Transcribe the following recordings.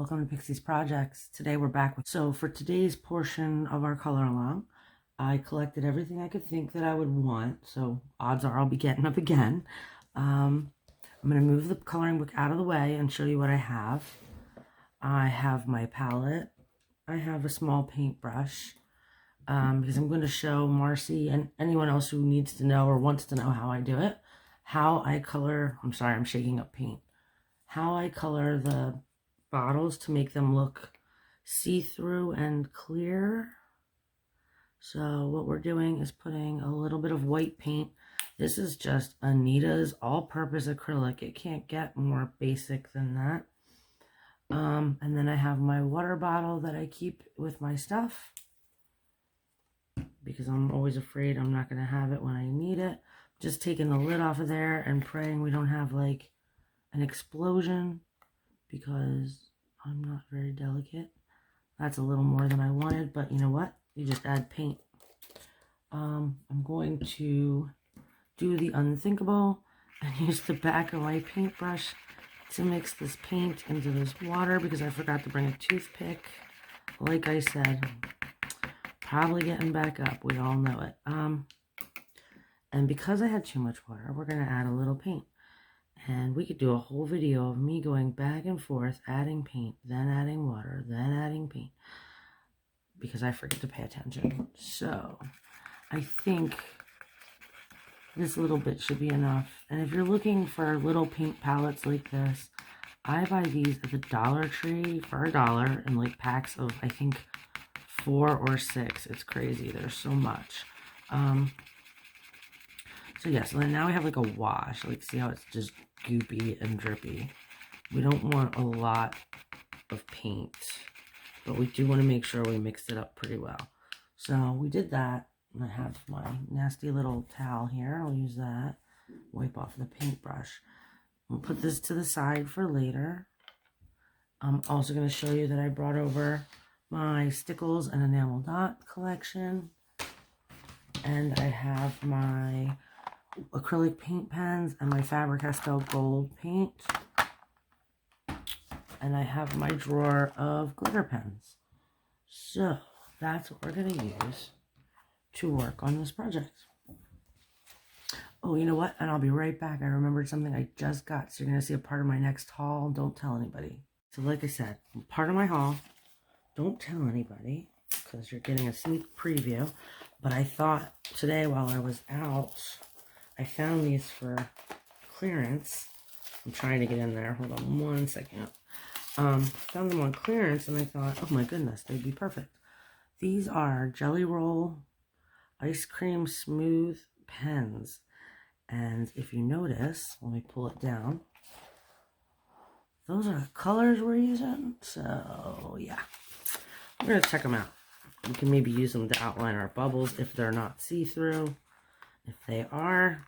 Welcome to Pixie's Projects. Today we're back with, so for today's portion of our color along, I collected everything I could think that I would want, so odds are I'll be getting up again. I'm going to move the coloring book out of the way and show you what I have. I have my palette. I have a small paintbrush, because I'm going to show Marcy and anyone else who needs to know or wants to know how I do it, how I color, I'm sorry, I'm shaking up paint, how I color the bottles to make them look see-through and clear. So what we're doing is putting a little bit of white paint. This is just Anita's all-purpose acrylic. It can't get more basic than that. And then I have my water bottle that I keep with my stuff because I'm always afraid I'm not going to have it when I need it. Just taking the lid off of there and praying we don't have like an explosion because I'm not very delicate. That's a little more than I wanted, but you know what? You just add paint. I'm going to do the unthinkable and use the back of my paintbrush to mix this paint into this water because I forgot to bring a toothpick. Like I said, probably getting back up. We all know it. And because I had too much water, we're going to add a little paint. And we could do a whole video of me going back and forth, adding paint, then adding water, then adding paint. Because I forget to pay attention. So, I think this little bit should be enough. And if you're looking for little paint palettes like this, I buy these at the Dollar Tree for $1 in like packs of, I think, 4 or 6. It's crazy. There's so much. So yeah, so then now we have like a wash. Like, see how it's just goopy and drippy. We don't want a lot of paint, but we do want to make sure we mixed it up pretty well. So we did that. I have my nasty little towel here. I'll use that. Wipe off the paintbrush. We'll put this to the side for later. I'm also going to show you that I brought over my Stickles and enamel dot collection. And I have my acrylic paint pens and my Faber-Castell gold paint. And I have my drawer of glitter pens. So that's what we're going to use to work on this project. Oh, you know what? And I'll be right back. I remembered something I just got. So you're going to see a part of my next haul. Don't tell anybody. So like I said, part of my haul. Don't tell anybody because you're getting a sneak preview. But I thought today while I was out, I found these for clearance. I'm trying to get in there. Hold on one second. Found them on clearance and I thought, oh my goodness, they'd be perfect. These are Jelly Roll Ice Cream Smooth pens. And if you notice, let me pull it down. Those are the colors we're using. So yeah, we're going to check them out. We can maybe use them to outline our bubbles if they're not see-through. If they are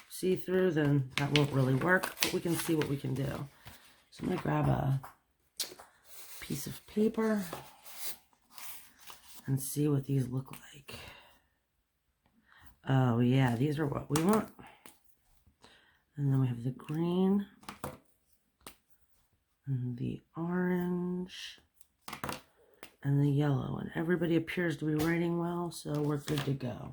see-through, then that won't really work, but we can see what we can do. So I'm going to grab a piece of paper and see what these look like. Oh yeah, these are what we want. And then we have the green and the orange and the yellow. And everybody appears to be writing well, so we're good to go.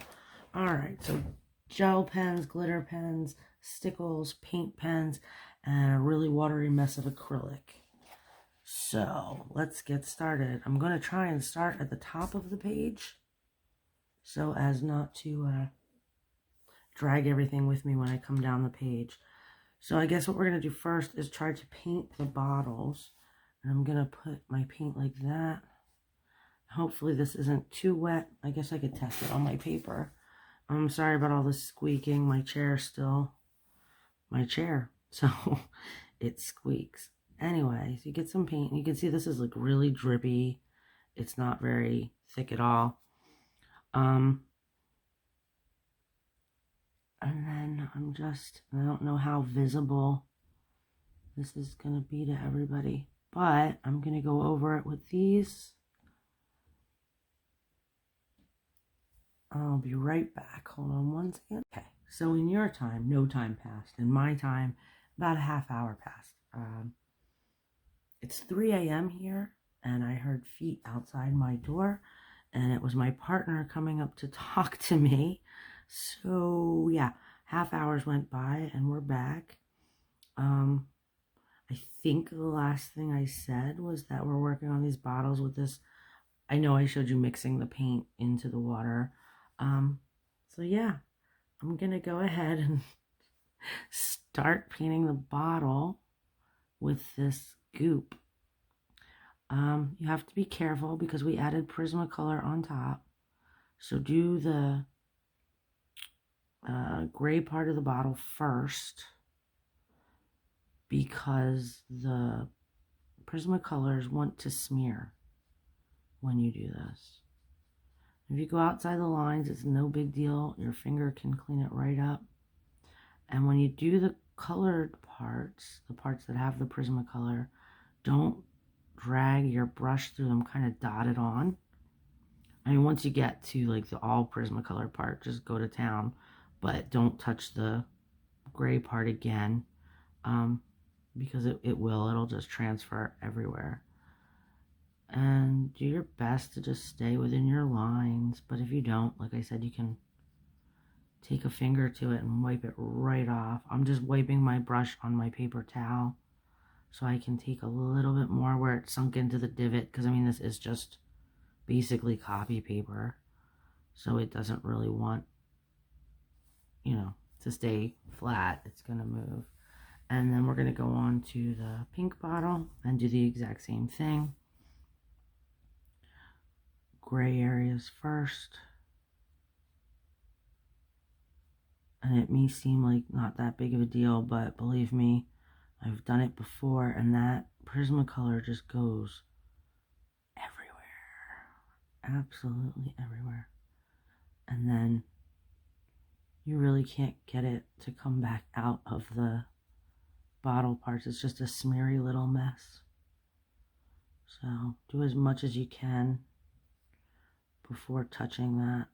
Alright, so gel pens, glitter pens, Stickles, paint pens, and a really watery mess of acrylic. So let's get started. I'm going to try and start at the top of the page so as not to drag everything with me when I come down the page. So I guess what we're going to do first is try to paint the bottles. And I'm going to put my paint like that. Hopefully this isn't too wet. I guess I could test it on my paper. I'm sorry about all this squeaking. My chair still my chair, so it squeaks. Anyway, so you get some paint. You can see this is like really drippy. It's not very thick at all. And then I don't know how visible this is going to be to everybody, but I'm going to go over it with these. I'll be right back. Hold on one second. Okay, so in your time, no time passed. In my time, about a half hour passed. It's 3 a.m. here, and I heard feet outside my door, and it was my partner coming up to talk to me. So yeah, half hours went by, and we're back. I think the last thing I said was that we're working on these bottles with this. I know I showed you mixing the paint into the water. So yeah, I'm gonna go ahead and start painting the bottle with this goop. You have to be careful because we added Prismacolor on top. So do the gray part of the bottle first, because the Prismacolors want to smear when you do this. If you go outside the lines, it's no big deal. Your finger can clean it right up. And when you do the colored parts, the parts that have the Prismacolor, don't drag your brush through them, kind of dot it on. I mean, once you get to like the all Prismacolor part, just go to town, but don't touch the gray part again, because it'll just transfer everywhere. And do your best to just stay within your lines, but if you don't, like I said, you can take a finger to it and wipe it right off. I'm just wiping my brush on my paper towel so I can take a little bit more where it's sunk into the divot, because I mean, this is just basically copy paper, so it doesn't really want, to stay flat. It's gonna move. And then we're gonna go on to the pink bottle and do the exact same thing. Gray areas first. And it may seem like not that big of a deal, but believe me, I've done it before, and that Prismacolor just goes everywhere. Absolutely everywhere. And then you really can't get it to come back out of the bottle parts. It's just a smeary little mess. So do as much as you can before touching that.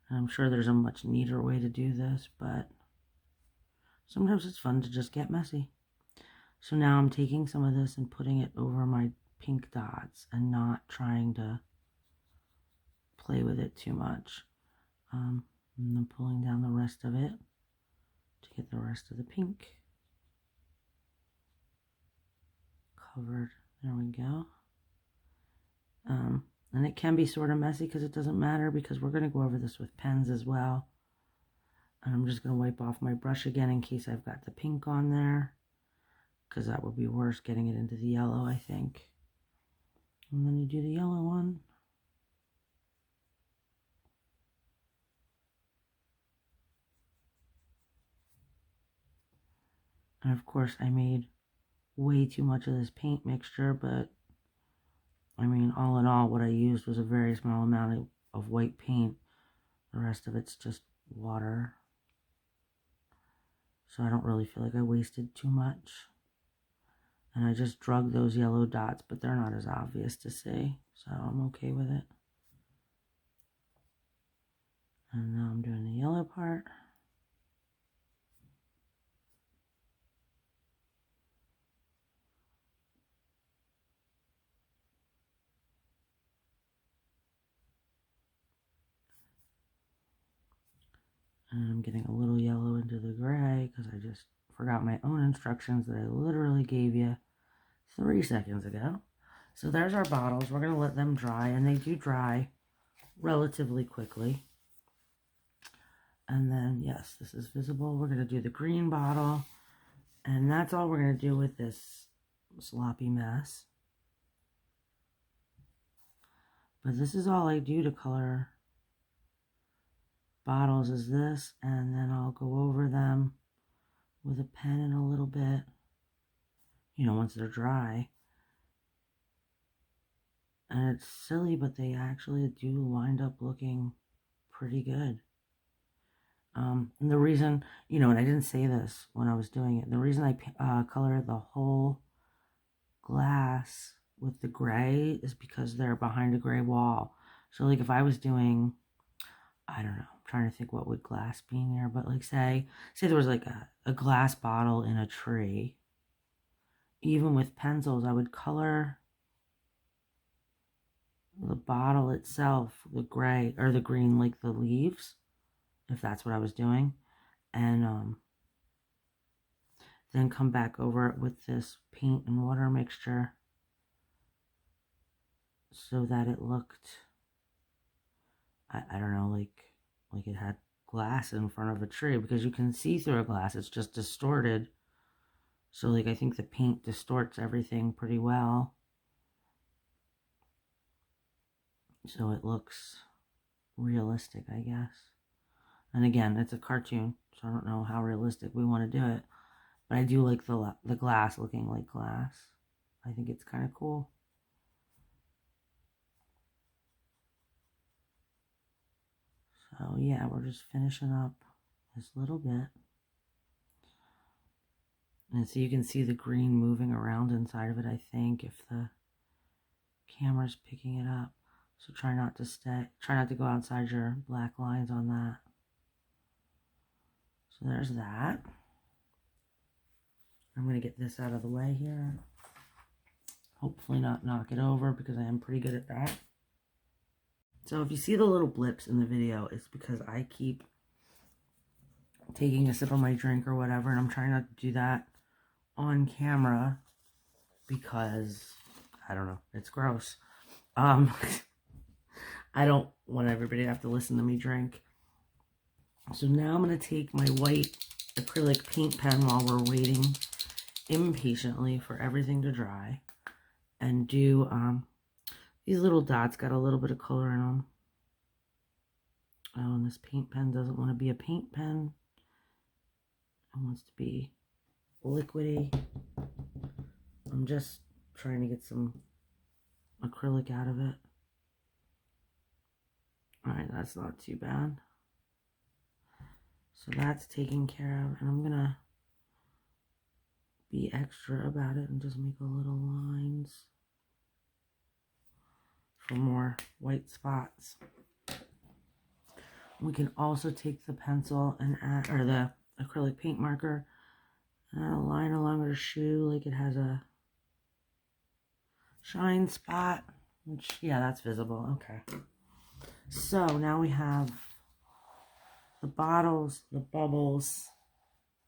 And I'm sure there's a much neater way to do this, but sometimes it's fun to just get messy. So now I'm taking some of this and putting it over my pink dots and not trying to play with it too much. And then pulling down the rest of it to get the rest of the pink covered. There we go. And it can be sort of messy because it doesn't matter, because we're going to go over this with pens as well. And I'm just going to wipe off my brush again in case I've got the pink on there, because that would be worse getting it into the yellow, I think. And then you do the yellow one. And of course I made way too much of this paint mixture, but I mean, all in all, what I used was a very small amount of white paint. The rest of it's just water. So I don't really feel like I wasted too much. And I just drug those yellow dots, but they're not as obvious to see, so I'm okay with it. And now I'm doing the yellow part. And I'm getting a little yellow into the gray because I just forgot my own instructions that I literally gave you 3 seconds ago. So there's our bottles. We're going to let them dry, and they do dry relatively quickly. And then, yes, this is visible. We're going to do the green bottle, and that's all we're going to do with this sloppy mess. But this is all I do to color bottles, is this, and then I'll go over them with a pen in a little bit, once they're dry. And it's silly, but they actually do wind up looking pretty good. And the reason, and I didn't say this when I was doing it, the reason I colored the whole glass with the gray is because they're behind a gray wall. So like if I was doing, I don't know, I'm trying to think what would glass be in here, but like say there was like a glass bottle in a tree. Even with pencils, I would color the bottle itself, the gray or the green, like the leaves, if that's what I was doing, and then come back over it with this paint and water mixture so that it looked, I don't know, like it had glass in front of a tree, because you can see through a glass, it's just distorted. So like I think the paint distorts everything pretty well, so it looks realistic, I guess. And again, it's a cartoon, so I don't know how realistic we want to do it, but I do like the glass looking like glass. I think it's kind of cool. So yeah, we're just finishing up this little bit. And so you can see the green moving around inside of it, I think, if the camera's picking it up. So try not to go outside your black lines on that. So there's that. I'm going to get this out of the way here. Hopefully not knock it over, because I am pretty good at that. So if you see the little blips in the video, it's because I keep taking a sip of my drink or whatever, and I'm trying not to do that on camera because, I don't know, it's gross. I don't want everybody to have to listen to me drink. So now I'm going to take my white acrylic paint pen while we're waiting impatiently for everything to dry and do these little dots. Got a little bit of color in them. Oh, and this paint pen doesn't want to be a paint pen. It wants to be liquidy. I'm just trying to get some acrylic out of it. Alright, that's not too bad. So that's taken care of, and I'm gonna be extra about it and just make a little lines for more white spots. We can also take the pencil and add, or the acrylic paint marker, and add a line along her shoe like it has a shine spot, which, yeah, that's visible. Okay. So now we have the bottles, the bubbles,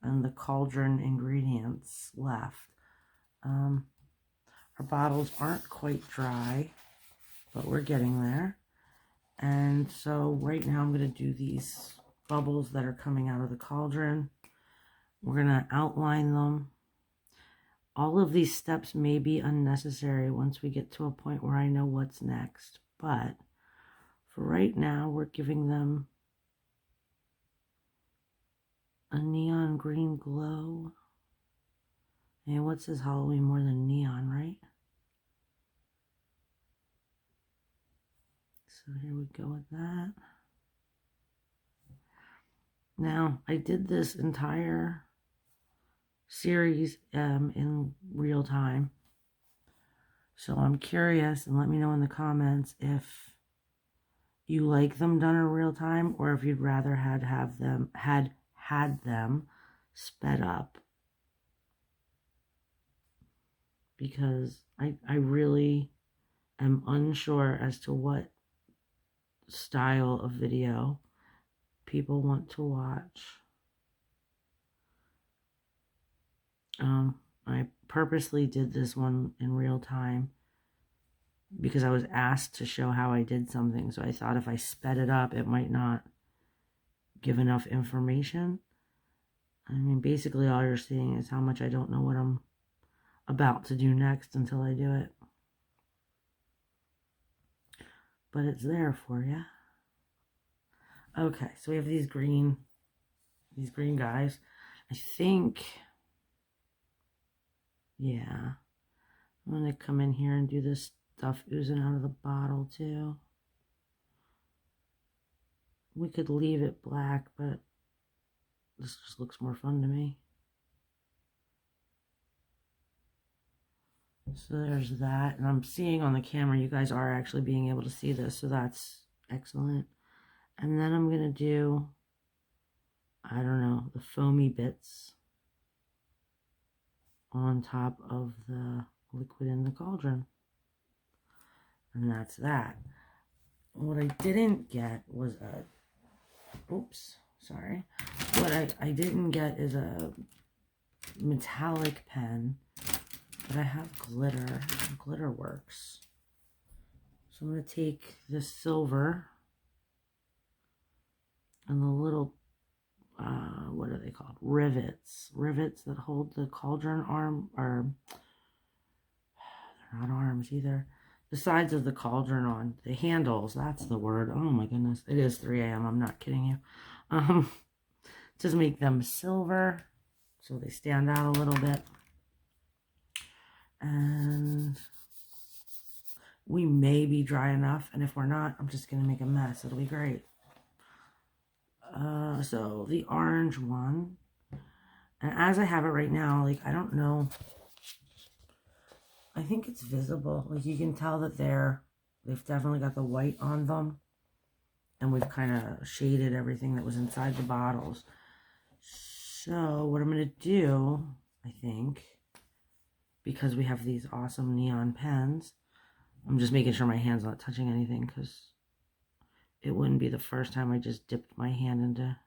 and the cauldron ingredients left. Our bottles aren't quite dry, but we're getting there. And so right now I'm going to do these bubbles that are coming out of the cauldron. We're going to outline them. All of these steps may be unnecessary once we get to a point where I know what's next, but for right now, we're giving them a neon green glow. And what says Halloween more than neon, right? So here we go with that. Now, I did this entire series in real time. So I'm curious, and let me know in the comments if you like them done in real time, or if you'd rather had them sped up, because I really am unsure as to what style of video people want to watch. I purposely did this one in real time because I was asked to show how I did something, so I thought if I sped it up, it might not give enough information. I mean, basically all you're seeing is how much I don't know what I'm about to do next until I do it. But it's there for you. Okay, so we have these green guys. I think, yeah, I'm going to come in here and do this stuff oozing out of the bottle too. We could leave it black, but this just looks more fun to me. So there's that, and I'm seeing on the camera you guys are actually being able to see this, so that's excellent. And then I'm going to do, I don't know, the foamy bits on top of the liquid in the cauldron. And that's that. What I didn't get was a, oops, sorry. What I didn't get is a metallic pen, but I have glitter. Glitter works. So I'm going to take this silver and the little, what are they called? Rivets. Rivets that hold the cauldron arm, or they're not arms either. The sides of the cauldron on. The handles, that's the word. Oh my goodness. It is 3 a.m. I'm not kidding you. Just make them silver so they stand out a little bit. And we may be dry enough, and if we're not, I'm just going to make a mess. It'll be great. So the orange one, and as I have it right now, like, I don't know, I think it's visible. Like, you can tell that they've definitely got the white on them, and we've kind of shaded everything that was inside the bottles. So what I'm going to do, I think, because we have these awesome neon pens, I'm just making sure my hand's not touching anything, because it wouldn't be the first time I just dipped my hand into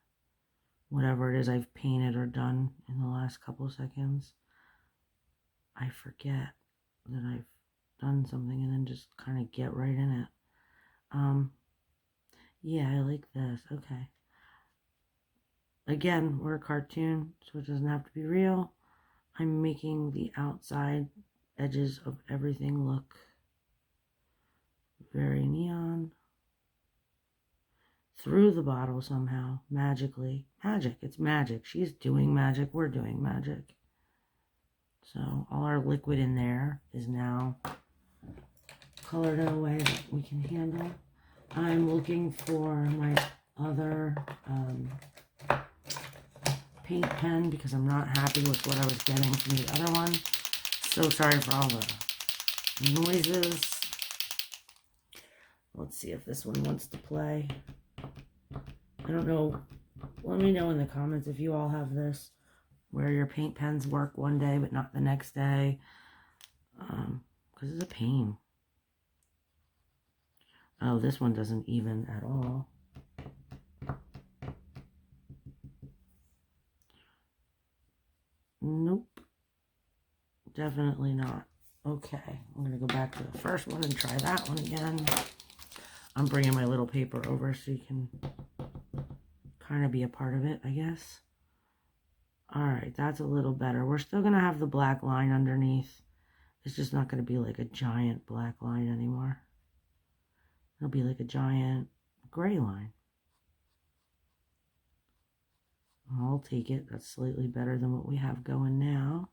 whatever it is I've painted or done in the last couple seconds. I forget that I've done something and then just kind of get right in it. Yeah, I like this. Okay. Again, we're a cartoon, so it doesn't have to be real. I'm making the outside edges of everything look very neon. Through the bottle somehow, magically. Magic, it's magic. She's doing magic, we're doing magic. So all our liquid in there is now colored in a way that we can handle. I'm looking for my other paint pen because I'm not happy with what I was getting from the other one. So sorry for all the noises. Let's see if this one wants to play. I don't know. Let me know in the comments if you all have this, where your paint pens work one day but not the next day. Because it's a pain. Oh, this one doesn't even at all. Nope. Definitely not. Okay, I'm going to go back to the first one and try that one again. I'm bringing my little paper over so you can kind of be a part of it, I guess. Alright, that's a little better. We're still going to have the black line underneath. It's just not going to be like a giant black line anymore. It'll be like a giant gray line. I'll take it. That's slightly better than what we have going now.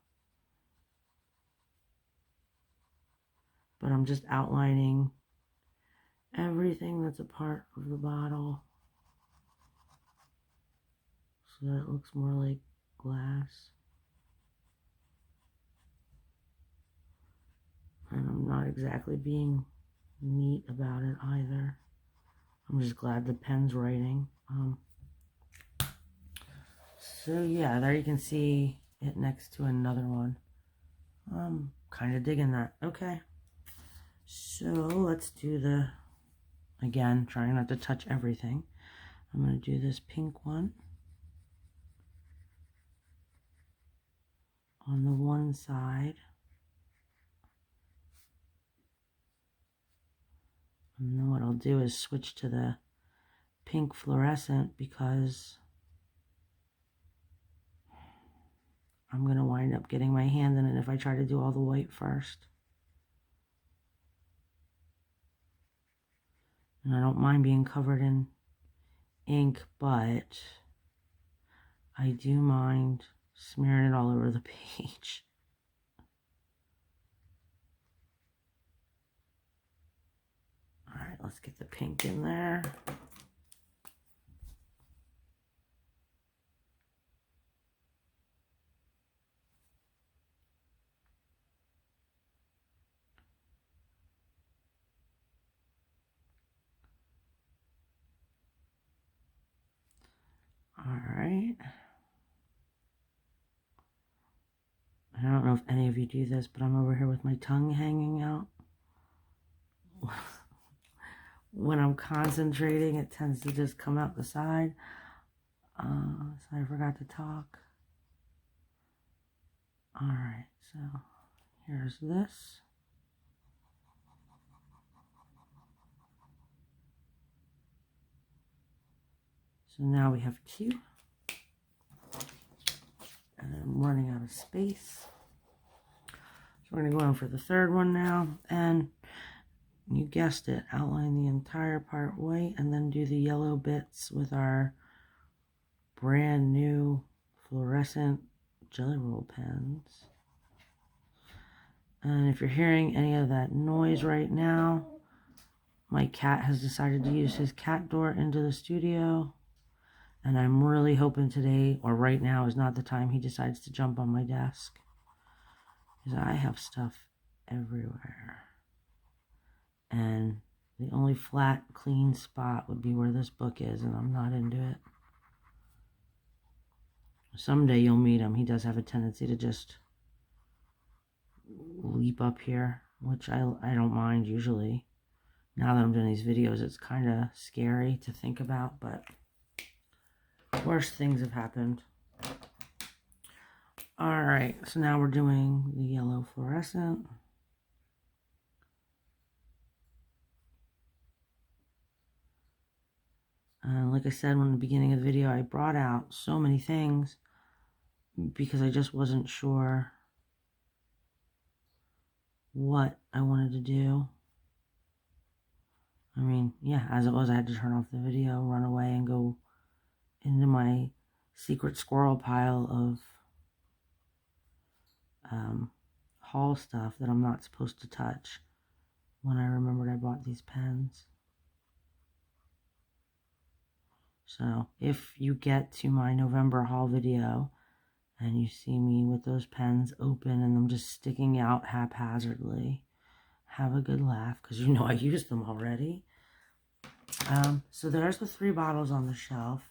But I'm just outlining everything that's a part of the bottle so that it looks more like glass. And I'm not exactly being neat about it either. I'm just glad the pen's writing. So yeah, there you can see it next to another one. I'm kind of digging that. Okay. So let's do the, again, trying not to touch everything. I'm going to do this pink one on the one side. And then what I'll do is switch to the pink fluorescent because I'm going to wind up getting my hand in it if I try to do all the white first. And I don't mind being covered in ink, but I do mind smearing it all over the page. Alright, let's get the pink in there. Alright. I don't know if any of you do this, but I'm over here with my tongue hanging out. When I'm concentrating, it tends to just come out the side. So I forgot to talk. Alright, so here's this. So now we have 2. And I'm running out of space. So we're going to go on for the 3rd one now. And you guessed it, outline the entire part white and then do the yellow bits with our brand new fluorescent jelly roll pens. And if you're hearing any of that noise right now, my cat has decided to use his cat door into the studio. And I'm really hoping today, or right now, is not the time he decides to jump on my desk. Because I have stuff everywhere. And the only flat, clean spot would be where this book is, and I'm not into it. Someday you'll meet him. He does have a tendency to just leap up here, which I don't mind usually. Now that I'm doing these videos, it's kind of scary to think about, but worse things have happened. Alright, so now we're doing the yellow fluorescent. Like I said in the beginning of the video, I brought out so many things because I just wasn't sure what I wanted to do. I mean, yeah, as it was, I had to turn off the video, run away, and go into my secret squirrel pile of haul stuff that I'm not supposed to touch when I remembered I bought these pens. So if you get to my November haul video and you see me with those pens open and them just sticking out haphazardly, have a good laugh because you know I used them already. So there's the 3 bottles on the shelf,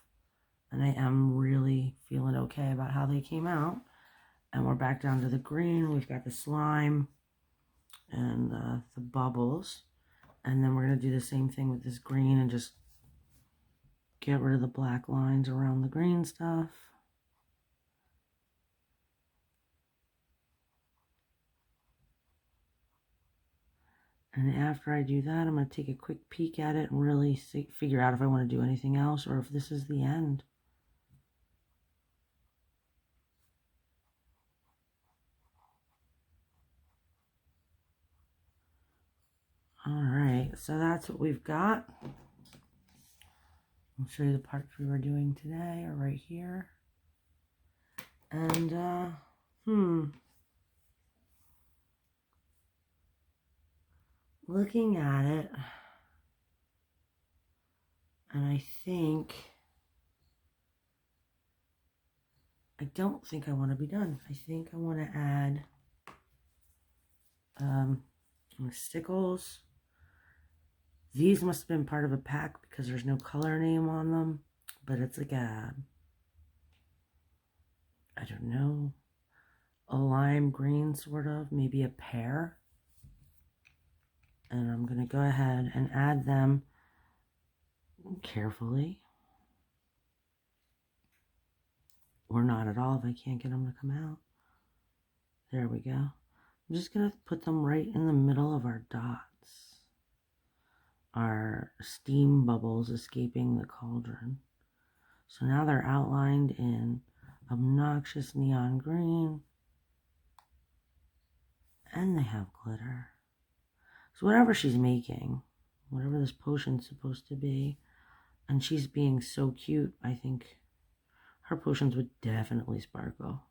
and I am really feeling okay about how they came out. And we're back down to the green. We've got the slime and the bubbles, and then we're going to do the same thing with this green and just get rid of the black lines around the green stuff. And after I do that, I'm going to take a quick peek at it and really figure out if I want to do anything else or if this is the end. Alright, so that's what we've got. I'll show you the parts we were doing today are right here. And, looking at it, and I don't think I want to be done. I think I want to add Stickles. These must have been part of a pack because there's no color name on them, but it's like a, I don't know, a lime green sort of, maybe a pear. And I'm going to go ahead and add them carefully. Or not at all if I can't get them to come out. There we go. I'm just going to put them right in the middle of our dots. Our steam bubbles escaping the cauldron. So now they're outlined in obnoxious neon green. And they have glitter. So whatever she's making, whatever this potion's supposed to be, and she's being so cute, I think her potions would definitely sparkle.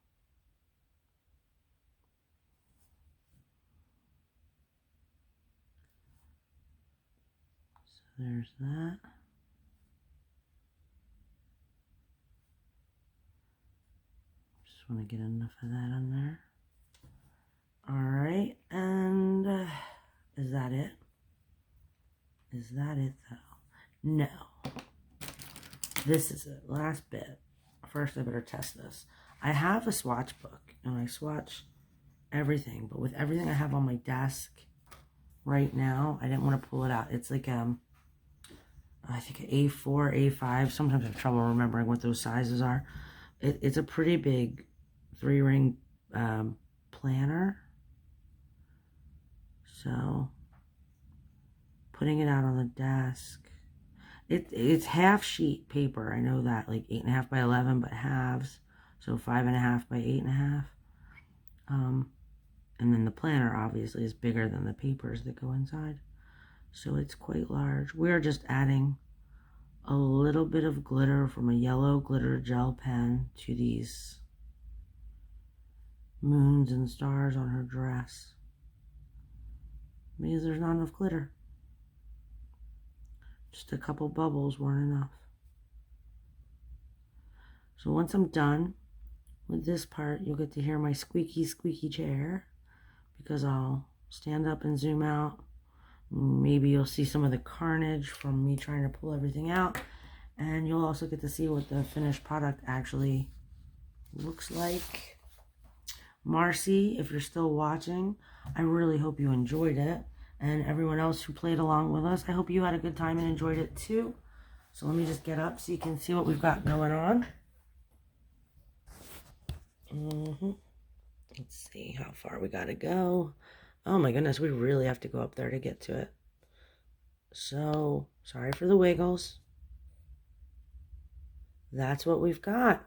So there's that. Just want to get enough of that on there. Alright, and is that it? Is that it though? No. This is it, last bit. first I better test this. I have a swatch book, and I swatch everything, but with everything I have on my desk right now, I didn't want to pull it out. It's like, I think an A4, A5. Sometimes I have trouble remembering what those sizes are. It's a pretty big 3-ring planner. So, putting it out on the desk. It's half sheet paper. I know that, like 8.5 by 11, but halves. So 5.5 by 8.5. And then the planner obviously is bigger than the papers that go inside. So it's quite large. We're just adding a little bit of glitter from a yellow glitter gel pen to these moons and stars on her dress, because there's not enough glitter. Just a couple bubbles weren't enough. So once I'm done with this part, you'll get to hear my squeaky, squeaky chair, because I'll stand up and zoom out. Maybe you'll see some of the carnage from me trying to pull everything out. And you'll also get to see what the finished product actually looks like. Marcy, if you're still watching, I really hope you enjoyed it. And everyone else who played along with us, I hope you had a good time and enjoyed it too. So let me just get up so you can see what we've got going on. Let's see how far we gotta go. Oh my goodness, we really have to go up there to get to it. So, sorry for the wiggles. That's what we've got.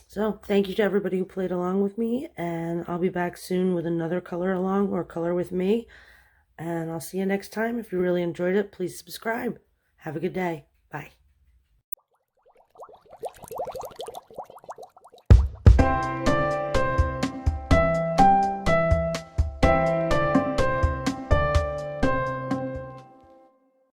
So, thank you to everybody who played along with me, and I'll be back soon with another color along or color with me. And I'll see you next time. If you really enjoyed it, please subscribe. Have a good day. Bye.